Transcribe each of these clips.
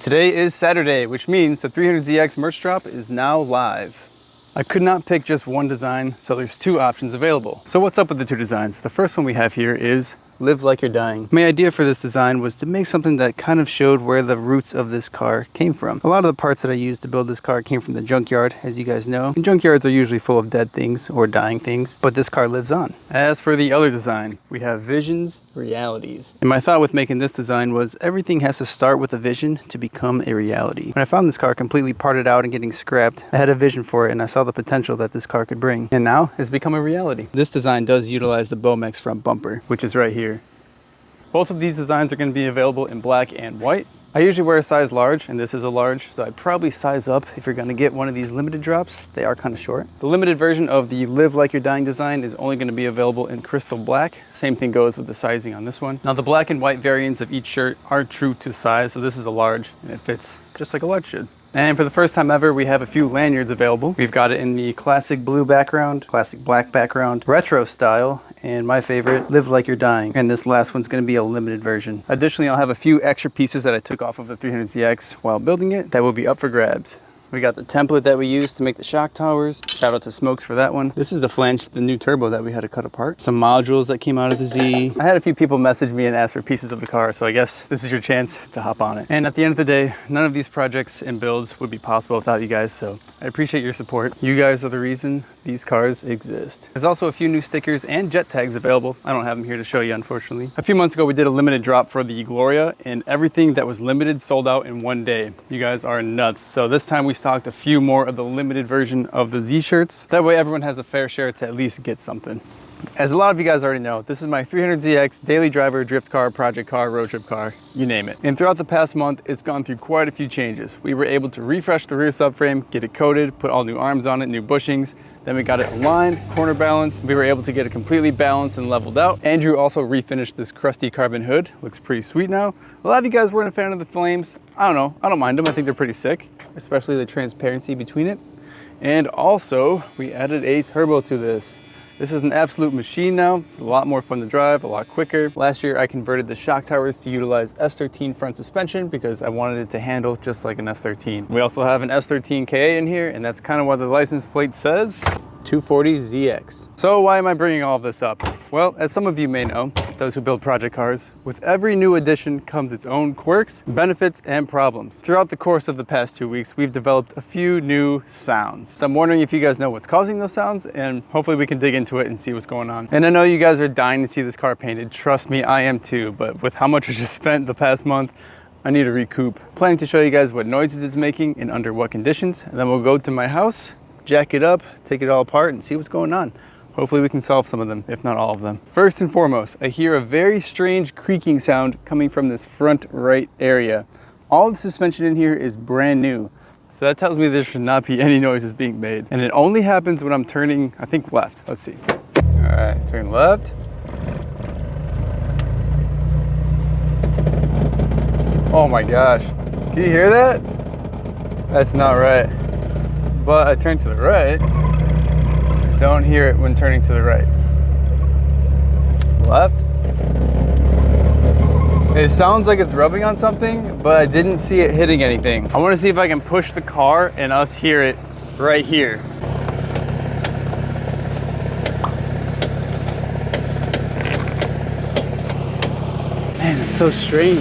Today is Saturday, which means the 300ZX merch drop is now live. I could not pick just one design, so there's two options available. So what's up with the two designs? The first one we have here is Live Like You're Dying. My idea for this design was to make something that kind of showed where the roots of this car came from. A lot of the parts that I used to build this car came from the junkyard, as you guys know. And junkyards are usually full of dead things or dying things, but this car lives on. As for the other design, we have visions, realities. And my thought with making this design was everything has to start with a vision to become a reality. When I found this car completely parted out and getting scrapped, I had a vision for it and I saw the potential that this car could bring. And now it's become a reality. This design does utilize the Bomex front bumper, which is right here. Both of these designs are going to be available in black and white. I usually wear a size large, and this is a large, so I'd probably size up if you're going to get one of these limited drops. They are kind of short. The limited version of the Live Like You're Dying design is only going to be available in crystal black. Same thing goes with the sizing on this one. Now the black and white variants of each shirt are true to size, so this is a large, and it fits just like a large should. And for the first time ever, we have a few lanyards available. We've got it in the classic blue background, classic black background, retro style, and my favorite, Live Like You're Dying. And this last one's gonna be a limited version. Additionally, I'll have a few extra pieces that I took off of the 300ZX while building it that will be up for grabs. We got the template that we used to make the shock towers. Shout out to Smokes for that one. This is the flange, the new turbo that we had to cut apart. Some modules that came out of the Z. I had a few people message me and ask for pieces of the car, so I guess this is your chance to hop on it. And at the end of the day, none of these projects and builds would be possible without you guys, so I appreciate your support. You guys are the reason these cars exist. There's also a few new stickers and jet tags available. I don't have them here to show you, unfortunately. A few months ago, we did a limited drop for the Gloria, and everything that was limited sold out in one day. You guys are nuts. So this time we stocked a few more of the limited version of the Z shirts. That way everyone has a fair share to at least get something. As a lot of you guys already know, this is my 300ZX daily driver, drift car, project car, road trip car, you name it. And throughout the past month, it's gone through quite a few changes. We were able to refresh the rear subframe, get it coated, put all new arms on it, new bushings. Then we got it aligned, corner balanced. We were able to get it completely balanced and leveled out. Andrew also refinished this crusty carbon hood. Looks pretty sweet now. A lot of you guys weren't a fan of the flames. I don't know, I don't mind them. I think they're pretty sick, especially the transparency between it. And also, we added a turbo to this. This is an absolute machine now. It's a lot more fun to drive, a lot quicker. Last year, I converted the shock towers to utilize S13 front suspension because I wanted it to handle just like an S13. We also have an S13 KA in here, and that's kind of what the license plate says, 240ZX. So why am I bringing all of this up? Well, as some of you may know, those who build project cars, with every new addition comes its own quirks, benefits, and problems. Throughout the course of the past 2 weeks, we've developed a few new sounds. So I'm wondering if you guys know what's causing those sounds, and hopefully we can dig into it and see what's going on. And I know you guys are dying to see this car painted. Trust me, I am too, but with how much I just spent the past month, I need to recoup. Planning to show you guys what noises it's making and under what conditions, and then we'll go to my house, jack it up, take it all apart, and see what's going on. Hopefully we can solve some of them, if not all of them. First and foremost, I hear a very strange creaking sound coming from this front right area. All the suspension in here is brand new. So that tells me there should not be any noises being made. And it only happens when I'm turning, I think, left. Let's see. All right, turn left. Oh my gosh. Can you hear that? That's not right. But I turned to the right. Don't hear it when turning to the right. Left. It sounds like it's rubbing on something, but I didn't see it hitting anything. I want to see if I can push the car and us hear it right here. Man, it's so strange.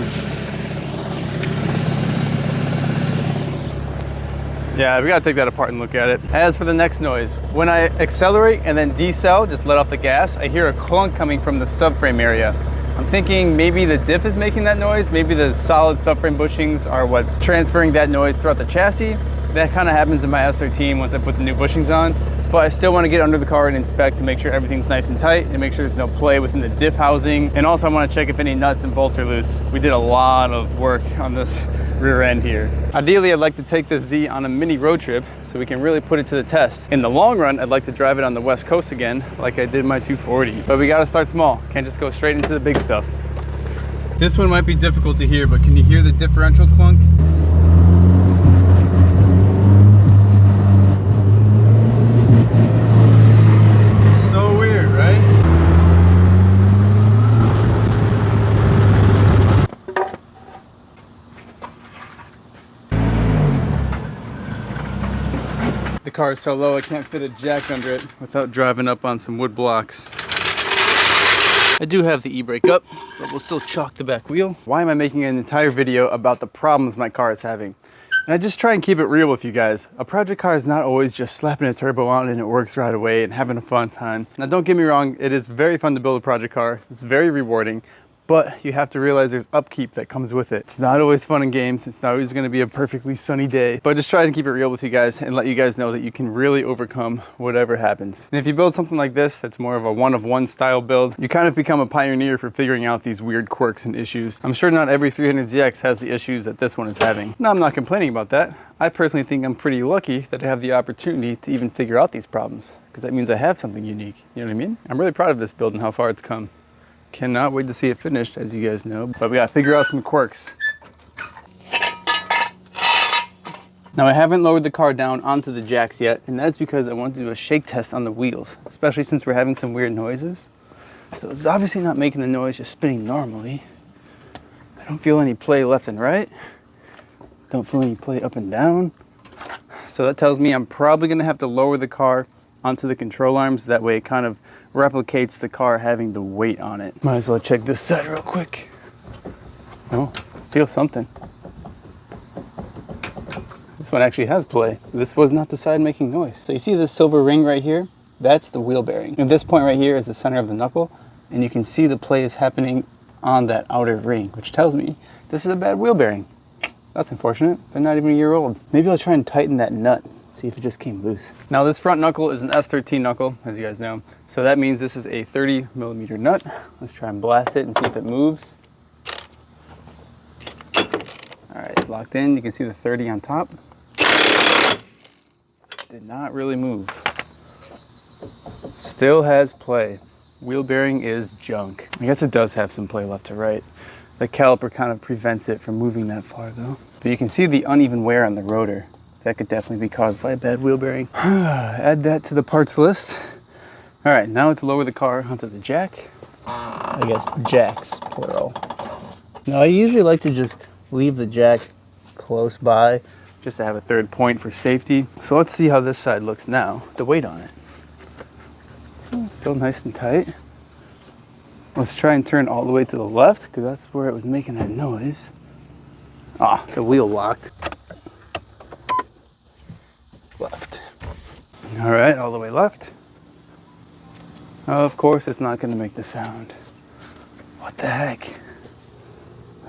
Yeah, we gotta take that apart and look at it. As for the next noise, when I accelerate and then decel, just let off the gas, I hear a clunk coming from the subframe area. I'm thinking maybe the diff is making that noise, maybe the solid subframe bushings are what's transferring that noise throughout the chassis. That kind of happens in my S13 once I put the new bushings on, but I still want to get under the car and inspect to make sure everything's nice and tight and make sure there's no play within the diff housing. And also I want to check if any nuts and bolts are loose. We did a lot of work on this rear end here. Ideally, I'd like to take this Z on a mini road trip so we can really put it to the test. In the long run, I'd like to drive it on the West Coast again, like I did my 240. But we gotta start small. Can't just go straight into the big stuff. This one might be difficult to hear, but can you hear the differential clunk? So weird, right? The car is so low I can't fit a jack under it without driving up on some wood blocks. I do have the e-brake up, but we'll still chalk the back wheel. Why am I making an entire video about the problems my car is having? And I just try and keep it real with you guys. A project car is not always just slapping a turbo on and it works right away and having a fun time. Now don't get me wrong, it is very fun to build a project car. It's very rewarding, but you have to realize there's upkeep that comes with it. It's not always fun and games. It's not always gonna be a perfectly sunny day, but just try to keep it real with you guys and let you guys know that you can really overcome whatever happens. And if you build something like this, that's more of a one-of-one style build, you kind of become a pioneer for figuring out these weird quirks and issues. I'm sure not every 300ZX has the issues that this one is having. Now, I'm not complaining about that. I personally think I'm pretty lucky that I have the opportunity to even figure out these problems, because that means I have something unique. You know what I mean? I'm really proud of this build and how far it's come. Cannot wait to see it finished, as you guys know, but we gotta figure out some quirks. Now, I haven't lowered the car down onto the jacks yet, and that's because I want to do a shake test on the wheels, especially since we're having some weird noises. So it's obviously not making the noise, just spinning normally. I don't feel any play left and right. Don't feel any play up and down. So that tells me I'm probably gonna have to lower the car onto the control arms. That way it kind of replicates the car having the weight on it. Might as well check this side real quick. Oh, feel something. This one actually has play. This was not the side making noise. So you see this silver ring right here? That's the wheel bearing. And this point right here is the center of the knuckle, and you can see the play is happening on that outer ring, which tells me this is a bad wheel bearing. That's unfortunate. They're not even a year old. Maybe I'll try and tighten that nut, see if it just came loose. Now this front knuckle is an S13 knuckle, as you guys know. So that means this is a 30mm nut. Let's try and blast it and see if it moves. All right, it's locked in. You can see the 30 on top. Did not really move. Still has play. Wheel bearing is junk. I guess it does have some play left to right. The caliper kind of prevents it from moving that far though. But you can see the uneven wear on the rotor. That could definitely be caused by a bad wheel bearing. Add that to the parts list. All right, now let's lower the car onto the jack. I guess jacks, plural. Now I usually like to just leave the jack close by just to have a third point for safety. So let's see how this side looks now, the weight on it. Oh, still nice and tight. Let's try and turn all the way to the left, because that's where it was making that noise. Ah, the wheel locked. Left. All right, all the way left. Of course, it's not going to make the sound. What the heck?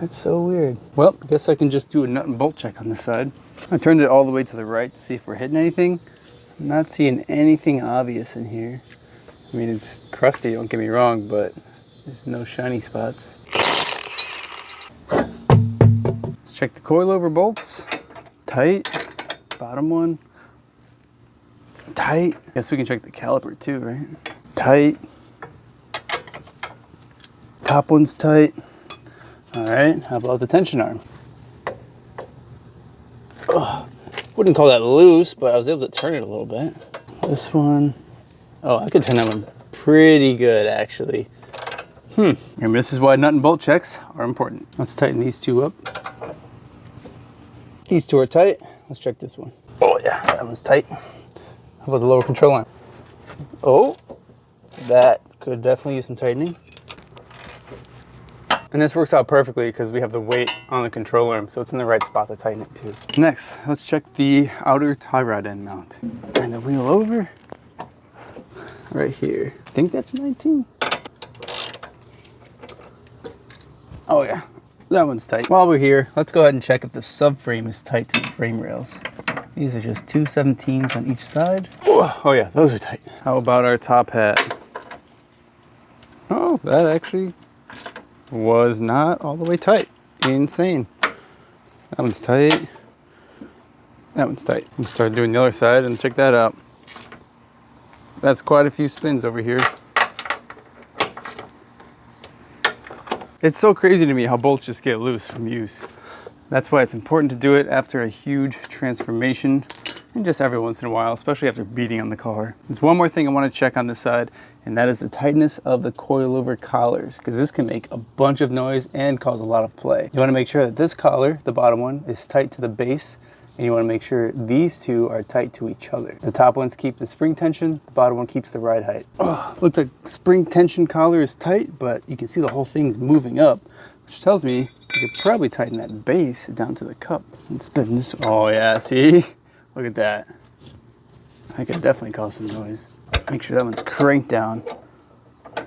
That's so weird. Well, I guess I can just do a nut and bolt check on this side. I turned it all the way to the right to see if we're hitting anything. I'm not seeing anything obvious in here. I mean, it's crusty, don't get me wrong, but there's no shiny spots. Let's check the coilover bolts. Tight. Bottom one. Tight. Guess we can check the caliper too, right? Tight. Top one's tight. All right, how about the tension arm? Ugh. Wouldn't call that loose, but I was able to turn it a little bit. This one, oh, I could turn that one pretty good actually. And this is why nut and bolt checks are important. Let's tighten these two up. These two are tight. Let's check this one. Oh yeah, that one's tight. How about the lower control arm? Oh, that could definitely use some tightening. And this works out perfectly because we have the weight on the control arm, so it's in the right spot to tighten it too. Next, let's check the outer tie rod end mount. Turn the wheel over. Right here. I think that's 19. Oh yeah, that one's tight. While we're here, let's go ahead and check if the subframe is tight to the frame rails. These are just 2/17s on each side. Oh yeah, those are tight. How about our top hat? Oh, that actually was not all the way tight. Insane. That one's tight. That one's tight. Let's start doing the other side and check that out. That's quite a few spins over here. It's so crazy to me how bolts just get loose from use. That's why it's important to do it after a huge transformation and just every once in a while, especially after beating on the car. There's one more thing I want to check on this side, and that is the tightness of the coilover collars, because this can make a bunch of noise and cause a lot of play. You want to make sure that this collar, the bottom one, is tight to the base and you want to make sure these two are tight to each other. The top ones keep the spring tension, the bottom one keeps the ride height. Oh, looks like spring tension collar is tight, but you can see the whole thing's moving up, which tells me you could probably tighten that base down to the cup. Let's spin this. Oh yeah, see? Look at that. I could definitely cause some noise. Make sure that one's cranked down.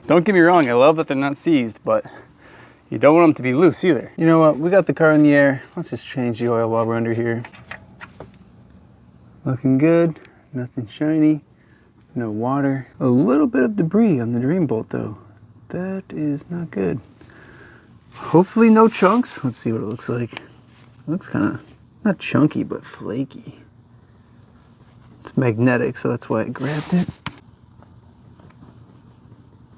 Don't get me wrong, I love that they're not seized, but you don't want them to be loose either. You know what, we got the car in the air. Let's just change the oil while we're under here. Looking good, nothing shiny, no water. A little bit of debris on the drain bolt though. That is not good. Hopefully no chunks. Let's see what it looks like. It looks kind of, not chunky, but flaky. It's magnetic, so that's why I grabbed it.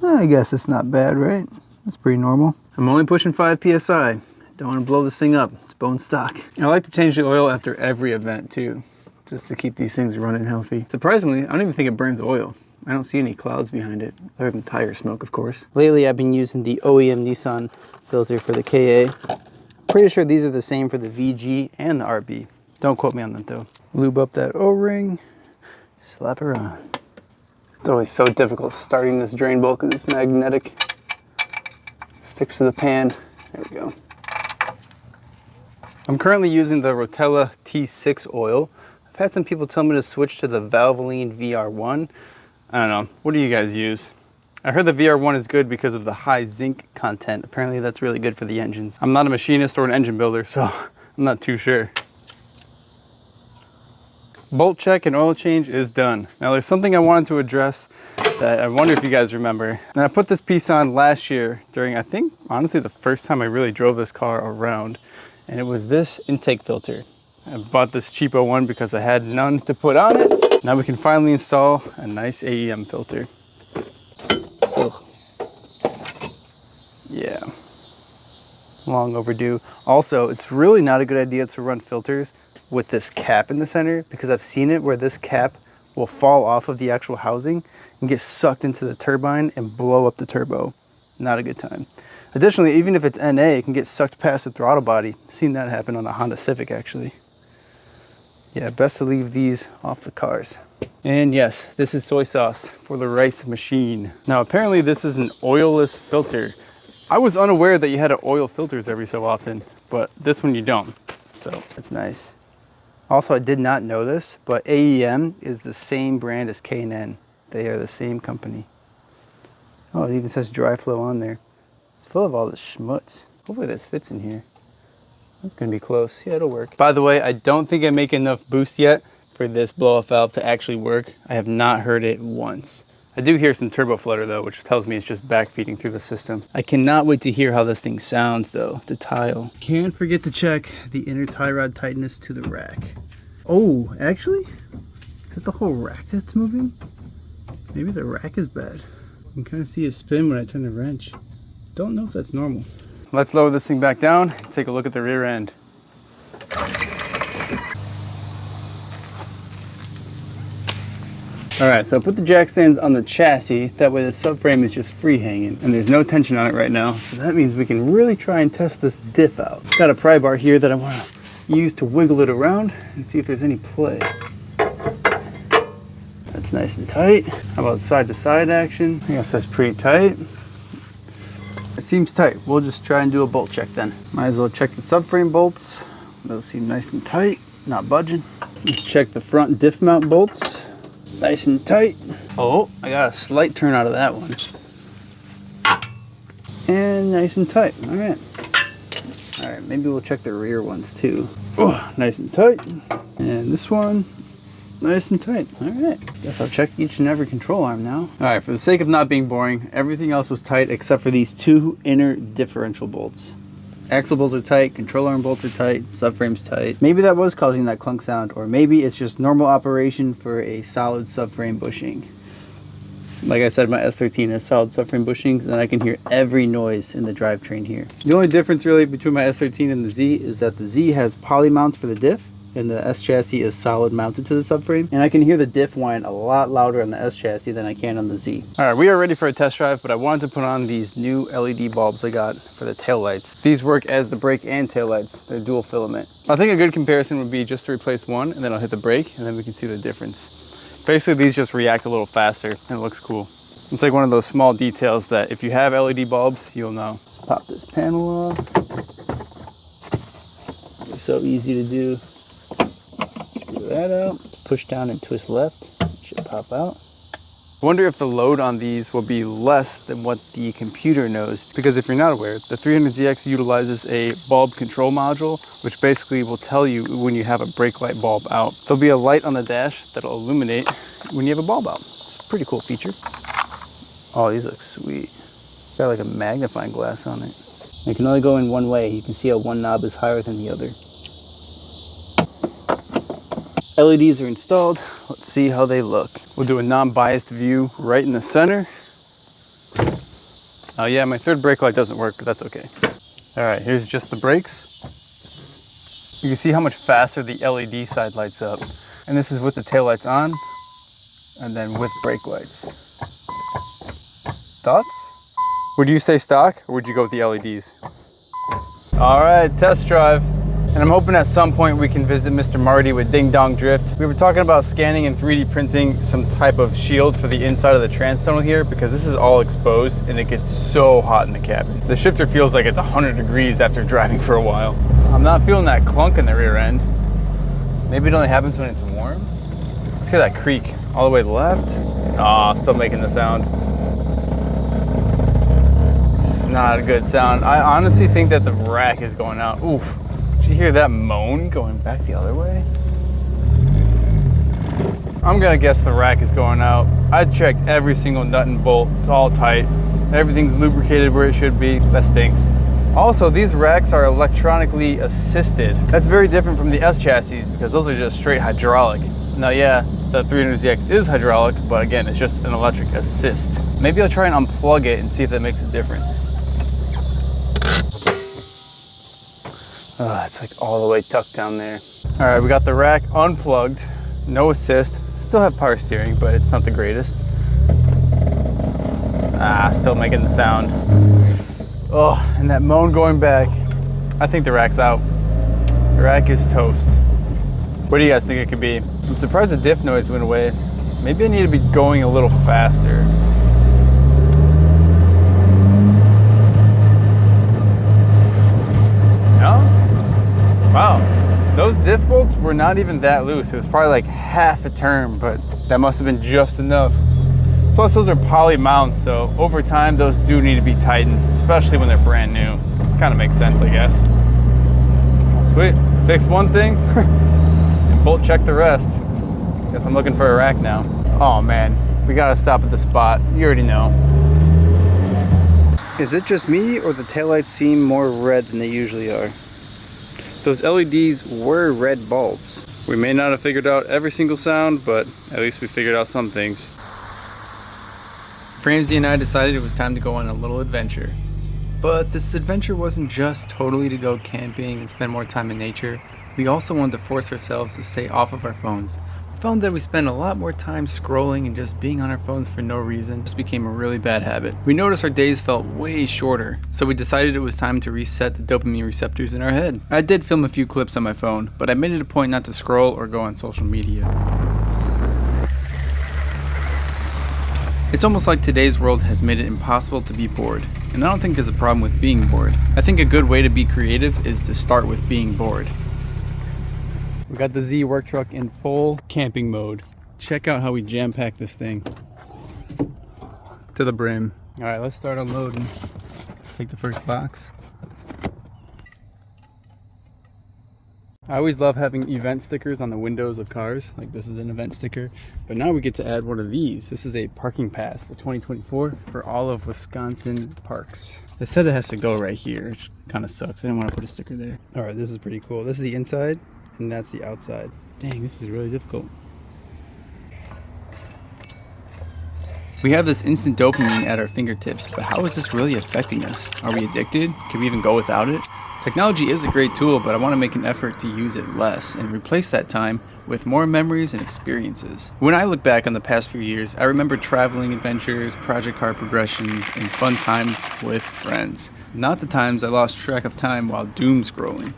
I guess it's not bad, right? It's pretty normal. I'm only pushing 5 PSI. Don't want to blow this thing up. It's bone stock. I like to change the oil after every event too, just to keep these things running healthy. Surprisingly, I don't even think it burns oil. I don't see any clouds behind it, other than tire smoke, of course. Lately, I've been using the OEM Nissan filter for the KA. Pretty sure these are the same for the VG and the RB. Don't quote me on that though. Lube up that O-ring, slap her on. It's always so difficult starting this drain bolt because it's magnetic. Sticks to the pan. There we go. I'm currently using the Rotella T6 oil. I've had some people tell me to switch to the Valvoline VR1. I don't know. What do you guys use? I heard the VR1 is good because of the high zinc content. Apparently that's really good for the engines. I'm not a machinist or an engine builder, so I'm not too sure. Bolt check and oil change is done. Now there's something I wanted to address that I wonder if you guys remember. And I put this piece on last year during, I think, honestly, the first time I really drove this car around. And it was this intake filter. I bought this cheapo one because I had none to put on it. Now we can finally install a nice AEM filter. Ugh. Yeah. Long overdue. Also, it's really not a good idea to run filters with this cap in the center because I've seen it where this cap will fall off of the actual housing and get sucked into the turbine and blow up the turbo. Not a good time. Additionally, even if it's NA, it can get sucked past the throttle body. I've seen that happen on a Honda Civic actually. Yeah, best to leave these off the cars. And yes, this is soy sauce for the rice machine. Now apparently this is an oilless filter. I was unaware that you had to oil filters every so often, but this one you don't. So it's nice. Also, I did not know this, but AEM is the same brand as K&N. They are the same company. Oh, it even says dry flow on there. It's full of all this schmutz. Hopefully this fits in here. That's gonna be close. Yeah, it'll work. By the way, I don't think I make enough boost yet for this blow-off valve to actually work. I have not heard it once. I do hear some turbo flutter though, which tells me it's just backfeeding through the system. I cannot wait to hear how this thing sounds though, to tile. Can't forget to check the inner tie rod tightness to the rack. Oh, actually? Is it the whole rack that's moving? Maybe the rack is bad. You can kind of see it spin when I turn the wrench. Don't know if that's normal. Let's lower this thing back down and take a look at the rear end. All right, so I put the jack stands on the chassis. That way the subframe is just free hanging and there's no tension on it right now. So that means we can really try and test this diff out. Got a pry bar here that I want to use to wiggle it around and see if there's any play. That's nice and tight. How about side to side action? I guess that's pretty tight. It seems tight. We'll just try and do a bolt check then. Might as well check the subframe bolts. Those seem nice and tight, not budging. Let's check the front diff mount bolts. Nice and tight. Oh, I got a slight turn out of that one. And nice and tight. All right. All right, maybe we'll check the rear ones too. Oh, nice and tight. And this one, nice and tight. All right. Guess I'll check each and every control arm now. All right, for the sake of not being boring, everything else was tight except for these two inner differential bolts. Axle bolts are tight, control arm bolts are tight, subframe's tight. Maybe that was causing that clunk sound, or maybe it's just normal operation for a solid subframe bushing. Like I said, my S13 has solid subframe bushings, and I can hear every noise in the drivetrain here. The only difference really between my S13 and the Z is that the Z has poly mounts for the diff, and the S chassis is solid mounted to the subframe. And I can hear the diff whine a lot louder on the S chassis than I can on the Z. All right, we are ready for a test drive, but I wanted to put on these new LED bulbs I got for the taillights. These work as the brake and taillights. They're dual filament. I think a good comparison would be just to replace one, and then I'll hit the brake, and then we can see the difference. Basically, these just react a little faster, and it looks cool. It's like one of those small details that if you have LED bulbs, you'll know. Pop this panel off. It's so easy to do. Screw that out. Push down and twist left. It should pop out. I wonder if the load on these will be less than what the computer knows. Because if you're not aware, the 300ZX utilizes a bulb control module, which basically will tell you when you have a brake light bulb out. There'll be a light on the dash that'll illuminate when you have a bulb out. It's a pretty cool feature. Oh, these look sweet. Got like a magnifying glass on it. It can only go in one way. You can see how one knob is higher than the other. LEDs are installed. Let's see how they look. We'll do a non-biased view right in the center. Oh yeah, my third brake light doesn't work, but that's okay. All right, here's just the brakes. You can see how much faster the LED side lights up. And this is with the taillights on, and then with brake lights. Thoughts? Would you say stock, or would you go with the LEDs? All right, test drive. And I'm hoping at some point we can visit Mr. Marty with Ding Dong Drift. We were talking about scanning and 3D printing some type of shield for the inside of the trans tunnel here, because this is all exposed and it gets so hot in the cabin. The shifter feels like it's 100 degrees after driving for a while. I'm not feeling that clunk in the rear end. Maybe it only happens when it's warm. Let's hear that creak all the way left. Ah, still making the sound. Not a good sound. I honestly think that the rack is going out. Oof. Did you hear that moan going back the other way? I'm gonna guess the rack is going out. I checked every single nut and bolt. It's all tight. Everything's lubricated where it should be. That stinks. Also, these racks are electronically assisted. That's very different from the S chassis because those are just straight hydraulic. Now, yeah, the 300ZX is hydraulic, but again, it's just an electric assist. Maybe I'll try and unplug it and see if that makes a difference. Oh, it's like all the way tucked down there. All right, we got the rack unplugged, no assist. Still have power steering, but it's not the greatest. Ah, still making the sound. Oh, and that moan going back. I think the rack's out. The rack is toast. What do you guys think it could be? I'm surprised the diff noise went away. Maybe I need to be going a little faster. No? Wow, those diff bolts were not even that loose. It was probably like half a turn, but that must have been just enough. Plus those are poly mounts, so over time those do need to be tightened, especially when they're brand new. Kind of makes sense, I guess. Sweet, fixed one thing and bolt check the rest. Guess I'm looking for a rack now. Oh man, we gotta stop at the spot. You already know. Is it just me, or the taillights seem more red than they usually are? Those LEDs were red bulbs. We may not have figured out every single sound, but at least we figured out some things. Francie and I decided it was time to go on a little adventure. But this adventure wasn't just totally to go camping and spend more time in nature. We also wanted to force ourselves to stay off of our phones. We found that we spent a lot more time scrolling and just being on our phones for no reason. This became a really bad habit. We noticed our days felt way shorter, so we decided it was time to reset the dopamine receptors in our head. I did film a few clips on my phone, but I made it a point not to scroll or go on social media. It's almost like today's world has made it impossible to be bored, and I don't think there's a problem with being bored. I think a good way to be creative is to start with being bored. We got the Z work truck in full camping mode. Check out how we jam-pack this thing to the brim. All right, let's start unloading. Let's take the first box. I always love having event stickers on the windows of cars. Like this is an event sticker, but now we get to add one of these. This is a parking pass for 2024 for all of Wisconsin parks. They said it has to go right here, which kind of sucks. I didn't want to put a sticker there. All right, this is pretty cool. This is the inside and that's the outside. Dang, this is really difficult. We have this instant dopamine at our fingertips, but how is this really affecting us? Are we addicted? Can we even go without it? Technology is a great tool, but I want to make an effort to use it less and replace that time with more memories and experiences. When I look back on the past few years, I remember traveling adventures, project car progressions, and fun times with friends. Not the times I lost track of time while doom scrolling.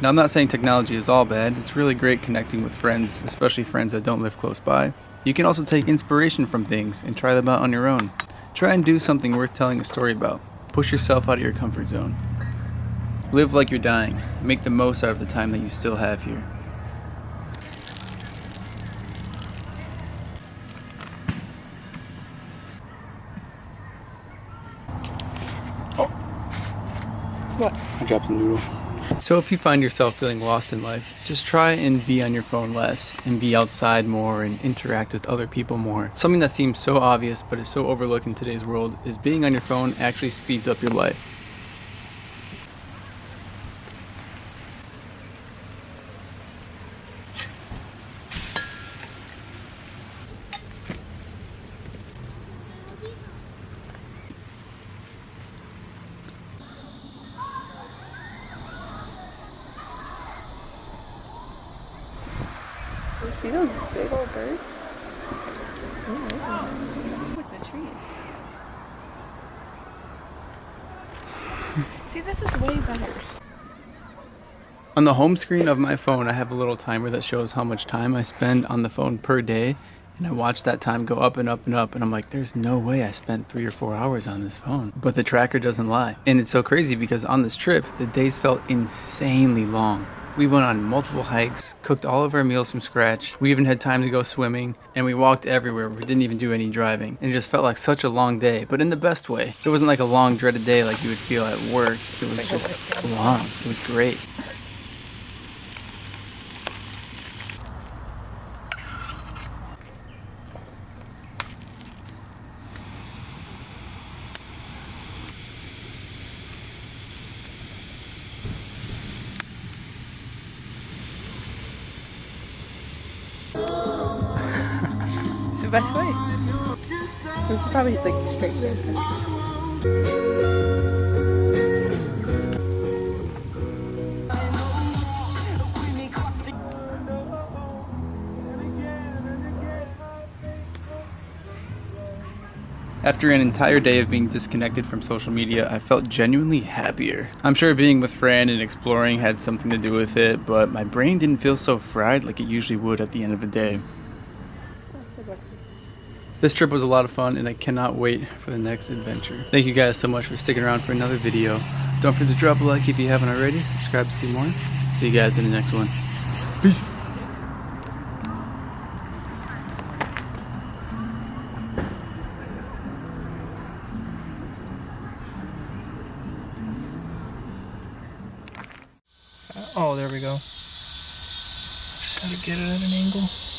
Now, I'm not saying technology is all bad. It's really great connecting with friends, especially friends that don't live close by. You can also take inspiration from things and try them out on your own. Try and do something worth telling a story about. Push yourself out of your comfort zone. Live like you're dying. Make the most out of the time that you still have here. Oh. What? I dropped the noodle. So if you find yourself feeling lost in life, just try and be on your phone less and be outside more and interact with other people more. Something that seems so obvious but is so overlooked in today's world is being on your phone actually speeds up your life. See those big old birds? With the trees. See, this is way better. On the home screen of my phone, I have a little timer that shows how much time I spend on the phone per day. And I watch that time go up and up and up. And I'm like, there's no way I spent 3 or 4 hours on this phone. But the tracker doesn't lie. And it's so crazy because on this trip, the days felt insanely long. We went on multiple hikes, cooked all of our meals from scratch. We even had time to go swimming, and we walked everywhere. We didn't even do any driving. And it just felt like such a long day, but in the best way. It wasn't like a long, dreaded day like you would feel at work. It was just long. It was great. It's the best way. This is probably like straight answer. After an entire day of being disconnected from social media, I felt genuinely happier. I'm sure being with Fran and exploring had something to do with it, but my brain didn't feel so fried like it usually would at the end of the day. This trip was a lot of fun, and I cannot wait for the next adventure. Thank you guys so much for sticking around for another video. Don't forget to drop a like if you haven't already. Subscribe to see more. See you guys in the next one. Peace. Oh, there we go. Just had to get it at an angle.